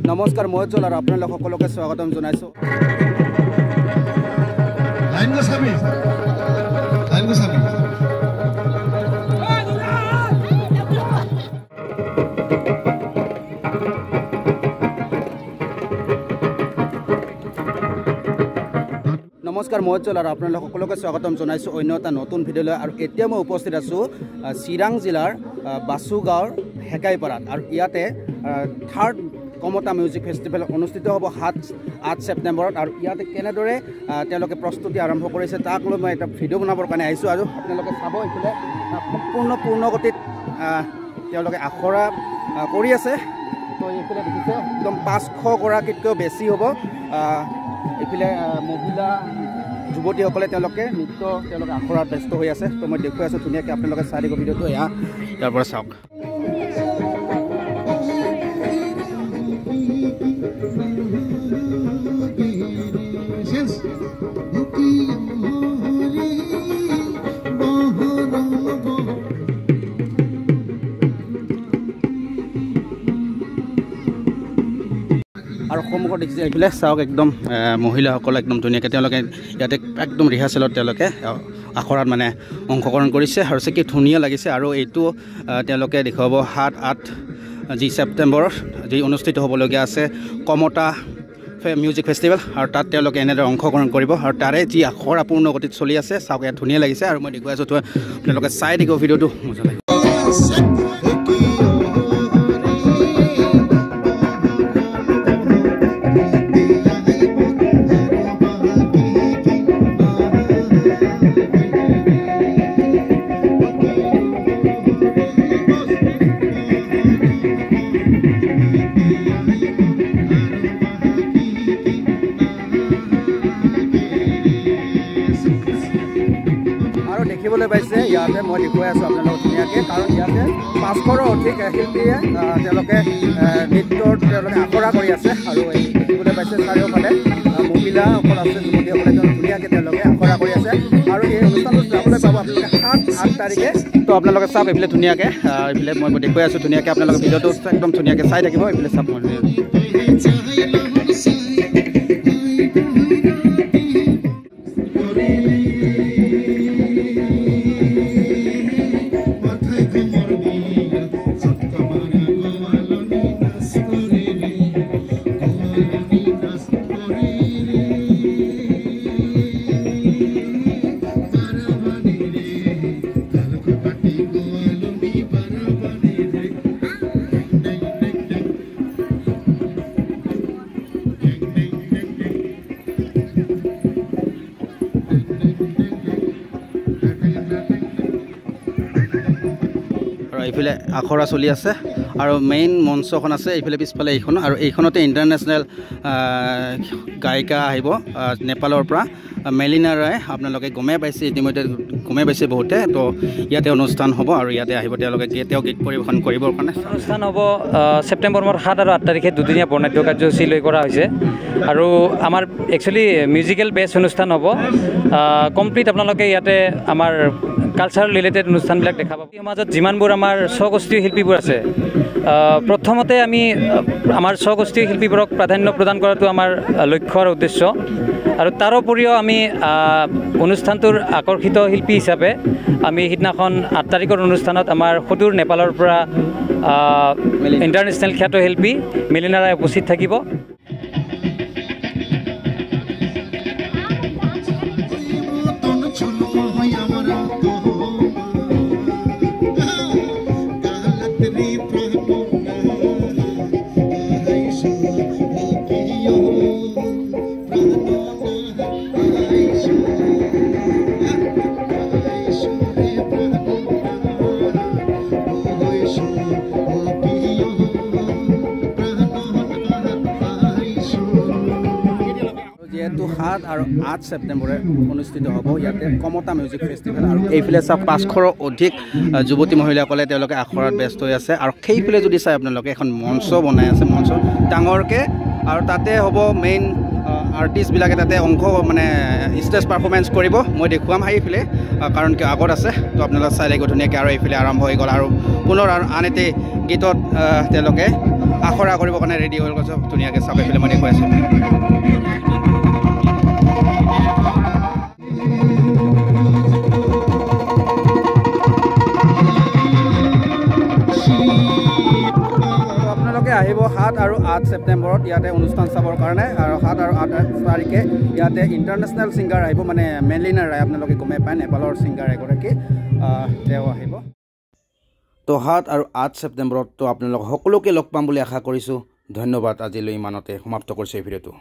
নমস্কাৰ মই চল আৰু আপোনালোক সকলোকে স্বাগতম জনাইছো নমস্কাৰ মই চল আৰু আপোনালোক সকলোকে স্বাগতম জনাইছো অন্য এটা নতুন ভিডিঅ'লৈ আৰু এতিয়া মই উপস্থিত আছো চিৰাং জিলাৰ বাসুগাঁৱৰ হেকাইপাৰাত আৰু ইয়াতে থাৰ্ড কমতা মিউজিক ফেষ্টিভেল অনুষ্ঠিত হ'ব 7-8 ছেপ্টেম্বৰত আৰু ইয়াতে কেনেদৰে তেওঁলোকে প্ৰস্তুতি আৰম্ভ কৰিছে তাক লৈ মই এটা ভিডিঅ' বনাবৰ কাৰণে আহিছোঁ আৰু আপোনালোকে চাব এইফালে সম্পূৰ্ণ পূৰ্ণগতিত তেওঁলোকে আখৰা কৰি আছে তো এইফালে দেখিছে একদম 500 গৰাকীতকৈ বেছি হ'ব এইফালে মহিলা যুৱতীসকলে তেওঁলোকে নৃত্য তেওঁলোকে আখৰাত ব্যস্ত হৈ আছে তো মই দেখুৱাই আছোঁ ধুনীয়াকৈ আপোনালোকে চাই দিব ভিডিঅ'টো এয়া ইয়াৰ পৰা চাওক আৰু সন্মুখত দেখিছে এইফালে চাওক একদম মহিলাসকলে একদম ধুনীয়াকৈ তেওঁলোকে ইয়াতে একদম ৰিহাৰ্চেলত তেওঁলোকে আখৰাত মানে অংশগ্ৰহণ কৰিছে আৰু কি ধুনীয়া লাগিছে আৰু এইটো তেওঁলোকে দেখুৱাব 7-8 ছেপ্টেম্বৰত যি অনুষ্ঠিত হ'বলগীয়া আছে কমতা মিউজিক ফেষ্টিভেল আৰু তাত তেওঁলোকে এনেদৰে অংশগ্ৰহণ কৰিব আৰু তাৰে যি আখৰা পূৰ্ণ গতিত চলি আছে চাওক ইয়াত ধুনীয়া লাগিছে আৰু মই দেখুৱাই আছোঁ আপোনালোকে চাই দিব ভিডিঅ'টো মজা লাগিব দেখিবলৈ পাইছে ইয়াতে মই দেখুৱাই আছোঁ আপোনালোকক ধুনীয়াকৈ কাৰণ ইয়াতে 500ৰো অধিক শিল্পীয়ে তেওঁলোকে নৃত্যৰ তেওঁলোকে আখৰা কৰি আছে আৰু দেখিবলৈ পাইছে চাৰিওফালে মহিলাসকল আছে যুৱতীসকলে ধুনীয়াকৈ তেওঁলোকে আখৰা কৰি আছে আৰু এই অনুষ্ঠানটো যাবলৈ পাব আপোনালোকে 7-8 তাৰিখে তো আপোনালোকে চাওক এইফালে ধুনীয়াকৈ এইফালে মই দেখুৱাই আছোঁ ধুনীয়াকৈ আপোনালোকে ভিডিঅ'টো একদম ধুনীয়াকৈ চাই থাকিব এইফালে চাওক মই এইফালে আখৰা চলি আছে আৰু মেইন মঞ্চখন আছে এইফালে পিছফালে এইখন আৰু এইখনতে ইণ্টাৰনেশ্যনেল গায়িকা আহিব নেপালৰ পৰা মেলিনা ৰায় আপোনালোকে গমেই পাইছে ইতিমধ্যে গমেই পাইছে বহুতে তো ইয়াতে অনুষ্ঠান হ'ব আৰু ইয়াতে আহিব তেওঁলোকে তেওঁ গীত পৰিৱেশন কৰিবৰ কাৰণে অনুষ্ঠান হ'ব ছেপ্টেম্বৰ মাহৰ 7 আৰু 8 তাৰিখে দুদিনীয়া বৰ্ণাঢ্য কাৰ্যসূচী লৈ কৰা হৈছে আৰু আমাৰ একচুৱেলি মিউজিকেল বেছ অনুষ্ঠান হ'ব কমপ্লিট আপোনালোকে ইয়াতে আমাৰ কালচাৰেল ৰিলেটেড অনুষ্ঠানবিলাক দেখা পাব সমাজত যিমানবোৰ আমাৰ স্বগোষ্ঠীয় শিল্পীবোৰ আছে প্ৰথমতে আমি আমাৰ স্বগোষ্ঠীয় শিল্পীবোৰক প্ৰাধান্য প্ৰদান কৰাটো আমাৰ লক্ষ্য আৰু উদ্দেশ্য আৰু তাৰোপৰিও আমি অনুষ্ঠানটোৰ আকৰ্ষিত শিল্পী হিচাপে আমি সিদিনাখন 8 তাৰিখৰ অনুষ্ঠানত আমাৰ সুদূৰ নেপালৰ পৰা ইণ্টাৰনেশ্যনেল খ্যাত শিল্পী মেলিনা ৰায় উপস্থিত থাকিব যেহেতু 7 আৰু 8 ছেপ্টেম্বৰে অনুষ্ঠিত হ'ব ইয়াতে কমতা মিউজিক ফেষ্টিভেল আৰু এইফালে চাওক 500ৰো অধিক যুৱতী মহিলাসকলে তেওঁলোকে আখৰাত ব্যস্ত হৈ আছে আৰু সেইফালে যদি চাই আপোনালোকে এখন মঞ্চ বনাই আছে মঞ্চ ডাঙৰকৈ আৰু তাতে হ'ব মেইন আৰ্টিষ্টবিলাকে তাতে অংশ মানে ষ্টেজ পাৰফৰ্মেঞ্চ কৰিব মই দেখুৱাম সেইফালে কাৰণ কি আগত আছে তো আপোনালোকে চাই লাগিব ধুনীয়াকৈ আৰু এইফালে আৰম্ভ হৈ গ'ল আৰু পুনৰ আন এটি গীতত তেওঁলোকে আখৰা কৰিবৰ কাৰণে ৰেডি হৈ গৈছে ধুনীয়াকৈ চাব এইফালে মই দেখুৱাই আছোঁ আহিব 7 আৰু 8 ছেপ্টেম্বৰত ইয়াতে অনুষ্ঠান চাবৰ কাৰণে আৰু 7 আৰু 8 তাৰিখে ইয়াতে ইণ্টাৰনেশ্যনেল ছিংগাৰ আহিব মানে মেলিনা ৰায় আপোনালোকে গমে পায় নেপালৰ ছিংগাৰ এগৰাকী তেওঁ আহিব তো 7 আৰু 8 ছেপ্টেম্বৰত তো আপোনালোক সকলোকে লগ পাম বুলি আশা কৰিছোঁ ধন্যবাদ আজিলৈ ইমানতে সমাপ্ত কৰিছোঁ এই ভিডিঅ'টো